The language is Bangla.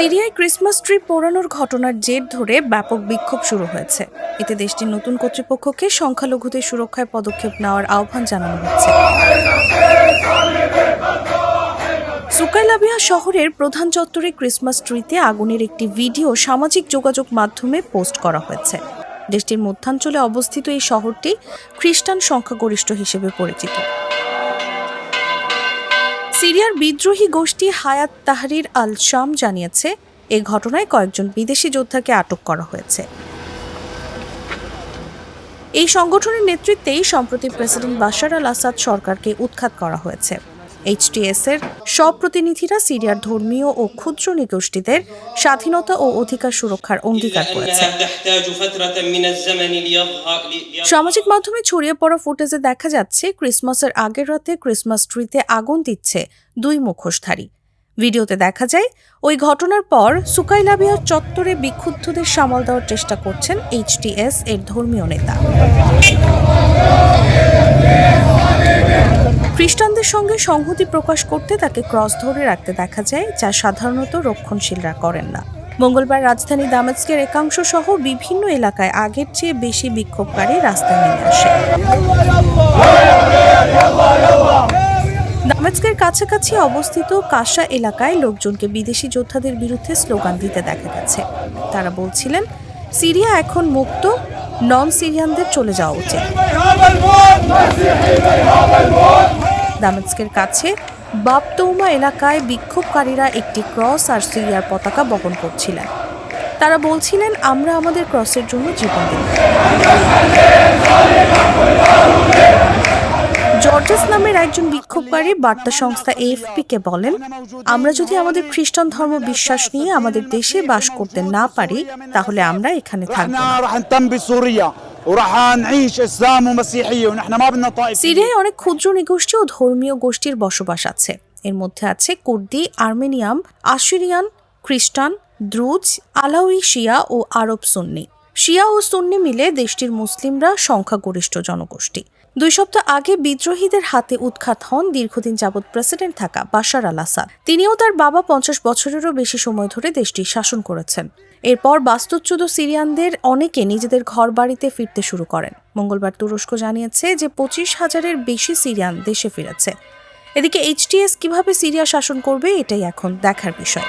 সিরিয়ায় ক্রিসমাস ট্রি পোড়ানোর ঘটনার জের ধরে ব্যাপক বিক্ষোভ শুরু হয়েছে। এতে দেশটির নতুন কর্তৃপক্ষকে সংখ্যালঘুদের সুরক্ষায় পদক্ষেপ নেওয়ার আহ্বান জানানো হচ্ছে। সুকাইলাবিয়া শহরের প্রধান চত্বরে ক্রিসমাস ট্রিতে আগুনের একটি ভিডিও সামাজিক যোগাযোগ মাধ্যমে পোস্ট করা হয়েছে। দেশটির মধ্যাঞ্চলে অবস্থিত এই শহরটি খ্রিস্টান সংখ্যাগরিষ্ঠ হিসেবে পরিচিত। সিরিয়ার বিদ্রোহী গোষ্ঠী হায়াত তাহরির আল শাম জানিয়েছে, এই ঘটনায় কয়েকজন বিদেশি যোদ্ধাকে আটক করা হয়েছে। এই সংগঠনের নেতৃত্বেই সম্প্রতি প্রেসিডেন্ট বাশার আল আসাদ সরকারকে উৎখাত করা হয়েছে। এইচটিএস-এর সব প্রতিনিধিরা সিরিয়ার ধর্মীয় ও ক্ষুদ্র নৃগোষ্ঠীদের স্বাধীনতা ও অধিকার সুরক্ষার অঙ্গীকার করেছে। সামাজিক মাধ্যমে ছড়িয়ে পড়া ফুটেজে দেখা যাচ্ছে ক্রিসমাসের আগের রাতে ক্রিসমাস ট্রিতে আগুন দিচ্ছে দুই মুখোশধারী। ভিডিওতে দেখা যায় ওই ঘটনার পর সুকাইলাবিয়া চত্বরে বিক্ষুব্ধদের সামাল দেওয়ার চেষ্টা করছেন এইচটিএস এর ধর্মীয় নেতা। খ্রিস্টানদের সঙ্গে সংহতি প্রকাশ করতে তাকে ক্রস ধরে রাখতে দেখা যায়, যা সাধারণত রক্ষণশীলরা করেন না। মঙ্গলবার রাজধানী দামেস্কের একাংশ সহ বিভিন্ন এলাকায় আগের চেয়ে বেশি বিক্ষোভকারী রাস্তায় নেমে আসে। দামেস্কের কাছাকাছি অবস্থিত কাশা এলাকায় লোকজনকে বিদেশি যোদ্ধাদের বিরুদ্ধে স্লোগান দিতে দেখা গেছে। তারা বলছিলেন, সিরিয়া এখন মুক্ত, নন সিরিয়ানদের চলে যাওয়া উচিত। দামেস্কের কাছে বাবতৌমা এলাকায় বিক্ষোভকারীরা একটি ক্রস আর সিরিয়ার পতাকা বহন করছিলেন। তারা বলছিলেন, আমরা আমাদের ক্রসের জন্য জীবন দিই। জর্জেস নামের একজন বিক্ষোভকারী বার্তা সংস্থা এএফপি-কে বলেন, আমরা যদি আমাদের খ্রিস্টান ধর্ম বিশ্বাস নিয়ে আমাদের দেশে বাস করতে না পারি, তাহলে আমরা এখানে থাকব না। সিরিয়ায় অনেক ক্ষুদ্র নৃগোষ্ঠী ও ধর্মীয় গোষ্ঠীর বসবাস আছে। এর মধ্যে আছে কুর্দি, আর্মেনিয়াম, আশিরিয়ান, খ্রিস্টান, দ্রুজ, আলাউই, শিয়া ও আরব সুন্নি। শিয়া ও সুন্নি মিলে দেশটির মুসলিমরা সংখ্যাগরিষ্ঠ জনগোষ্ঠী। 2 সপ্তাহ আগে বিদ্রোহীদের হাতে উৎখাত হন দীর্ঘদিন যাবৎ প্রেসিডেন্ট থাকা বাশার আল আসাদ। তিনিও তার বাবা 50 বছরেরও বেশি সময় ধরে দেশটি শাসন করেছেন। এরপর বাস্তুচ্যুত সিরিয়ানদের অনেকে নিজেদের ঘর বাড়িতে ফিরতে শুরু করেন। মঙ্গলবার তুরস্ক জানিয়েছে যে 25,000-এর বেশি সিরিয়ান দেশে ফিরেছে। এদিকে এইচটিএস কিভাবে সিরিয়া শাসন করবে, এটাই এখন দেখার বিষয়।